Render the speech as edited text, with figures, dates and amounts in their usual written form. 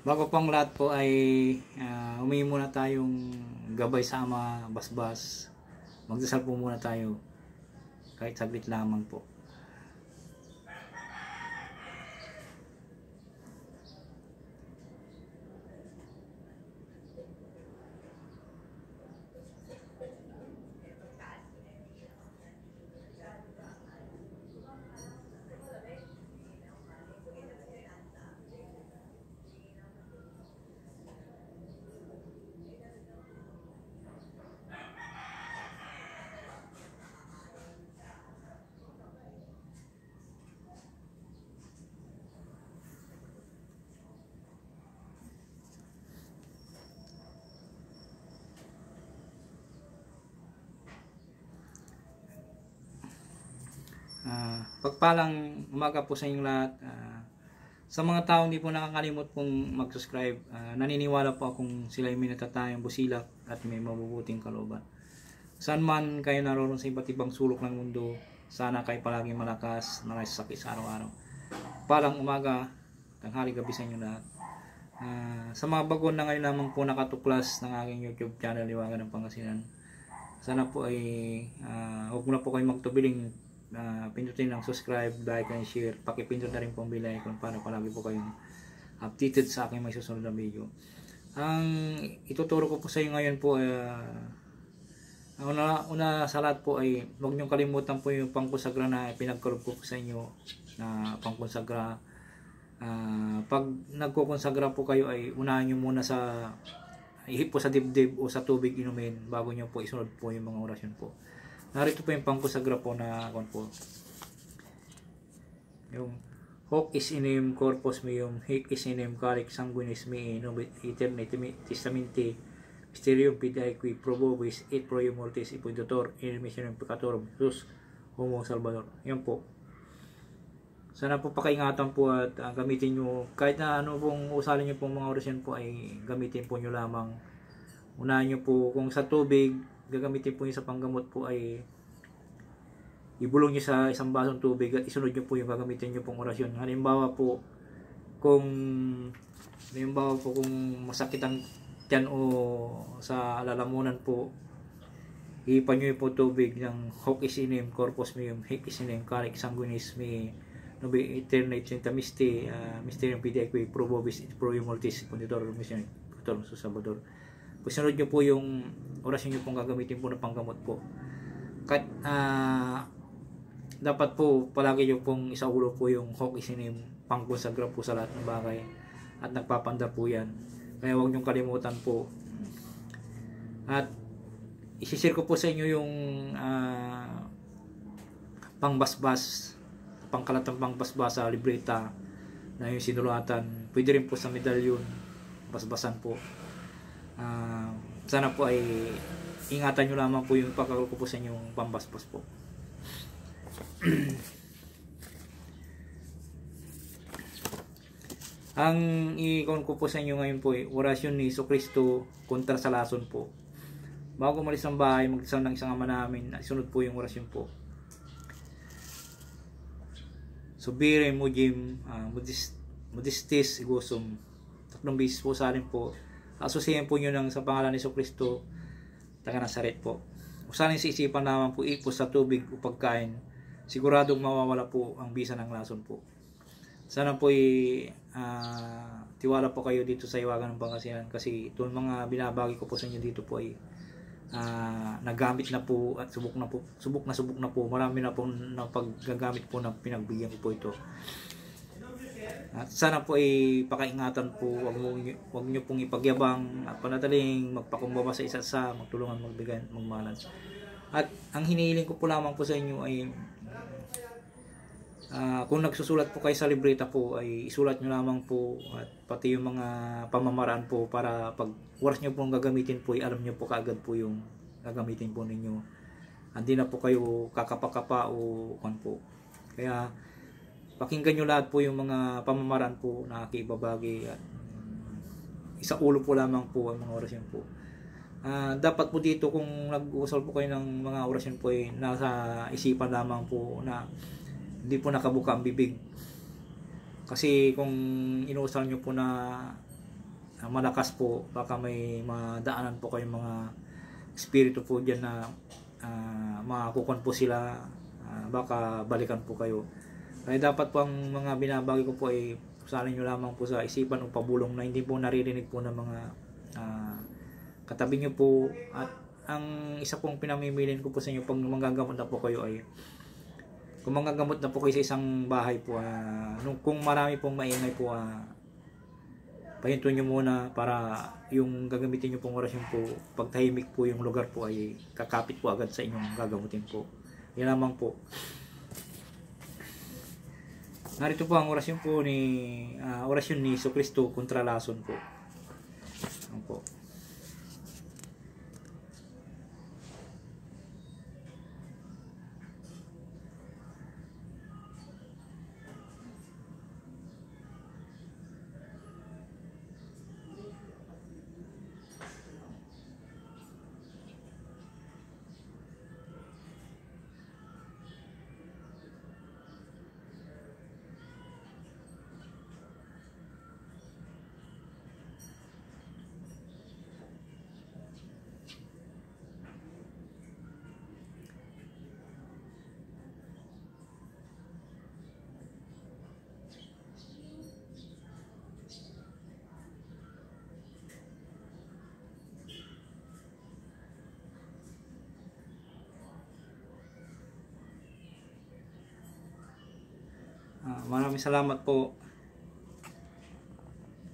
Bago pang lahat po ay humingi muna tayong gabay sa Ama Basbas. Magdasal po muna tayo kahit saglit lamang po. Pagpalang umaga po sa inyong lahat. Sa mga taong hindi po nakakalimot pong mag-subscribe, naniniwala po akong sila ay may natatayang busilak at may mabubuting kalooban. Saan man kayo naroon sa iba't ibang sulok ng mundo, sana kayo palaging malakas, nakasakit sa araw-araw. Palang umaga, tanghali, gabi sa inyong lahat. Sa mga bago na ngayon lamang po nakatuklas ng aking YouTube channel, Liwagan ng Pangasinan, sana po ay huwag na po kayo magtubiling pindutin ang subscribe, like, and share. Pakipindot na rin po ang bell icon para palagi po kayong updated sa aking may susunod na video. Ang ituturo ko po sa inyo ngayon po una sa lahat po ay huwag niyong kalimutan po yung pangkonsagra na pinagkaroon ko po sa inyo na pangkonsagra. Pag nagkukonsagra po kayo ay unahin niyo muna sa ihip po sa dibdib o sa tubig inumin bago niyo po isunod po yung mga orasyon po. Narito po yung pangkonsagra po na po. Yung hoc is inem corpus meum, hic is inem caric sanguinis mei, no eternity testamenti, mysterium fidei qui probobis et pro mortis ipuidator in missionem peccatorum Jesus homo salvador. Yan po. Sana po pakaingatan po at gamitin nyo, kahit na ano pong usalin nyo pong mga orasyon po ay gamitin po nyo lamang. Unahin nyo po kung sa tubig, gagamitin po nyo sa panggamot po ay ibulong nyo sa isang basong tubig at isunod nyo po yung gagamitin nyo pong orasyon. Halimbawa po kung masakit ang tiyan o sa lalamunan po, ipan nyo po tubig ng hoc is inem corpus meum, hic is inem caric sanguinis mei, nobi eternate tamisti, mysterium fidei qui probobis et pro mortis ipuidator missionem peccatorum Jesus Salvador. Sunod nyo po yung orasyon nyo pong gagamitin po na panggamot po. Kahit dapat po palagi nyo pong isaulo po yung hoc is inem, pangkonsagra po sa lahat ng bagay at nagpapanda po yan. Kaya huwag nyo kalimutan po. At isishare ko po sa inyo yung pangbasbas, pangkalatang pangbasbas sa libreta na yung sinulatan. Pwede rin po sa medalyon, basbasan po. Sana po ay ingatan nyo lamang po yung pagkakaroon ko po sa inyong pambasbas po. Ang i-con ko po sa inyo ngayon po ay orasyon ni Jesucristo kontra sa lason po. Bago umalis ng bahay, magdasal ng isang ama namin, isunod po yung orasyon po. Subire mujim modestis igosum. Tatlong beses po sa akin po. Asosihin po nyo sa pangalan ni Jesucristo, taga Nazaret po. Usanin sa isipan naman po ipos sa tubig o pagkain. Siguradong mawawala po ang bisa ng lason po. Sana po tiwala po kayo dito sa Liwagan ng Pangasinan kasi itong mga binabagi ko po sa inyo dito po ay nagamit na po at subok na po. Marami na po na paggagamit po na pinagbigyan ko po ito. At sana po ay pakaingatan po, wag nyo pong ipagyabang at panataling magpakumbaba sa isa't isa, magtulungan, magbigay, magmahalan. At ang hinihiling ko po lamang po sa inyo ay kung nagsusulat po kayo sa libreta po ay isulat nyo lamang po at pati yung mga pamamaraan po para pag oras nyo pong gagamitin po ay alam nyo po kaagad po yung gagamitin po ninyo. Hindi na po kayo kakapa-kapa o kan po. Kaya pakinggan nyo lahat po yung mga pamamaraan po na akibabagi at isa ulo po lamang po ang mga orasyon po. Dapat po dito kung nag-uusal po kayo ng mga orasyon po ay nasa isipan lamang po na hindi po nakabuka ang bibig. Kasi kung inuusal nyo po na malakas po, baka may madaanan po kayong mga espiritu po dyan na makakukon po sila, baka balikan po kayo. Kaya dapat po ang mga binabagi ko po ay salin nyo lamang po sa isipan o pabulong na hindi po naririnig po ng mga katabi nyo po. At ang isa pong pinamimilin ko po sa inyo pag manggagamot na po kayo ay kung manggagamot na po kayo sa isang bahay po, kung marami pong maingay po, pahinto nyo muna para yung gagamitin nyo pong orasyon po, pag tahimik po yung lugar po ay kakapit po agad sa inyong gagamutin po. Yan lamang po. Narito po ang orasyon po orasyon ni Jesucristo kontra lason po. Ano po. Maraming salamat po.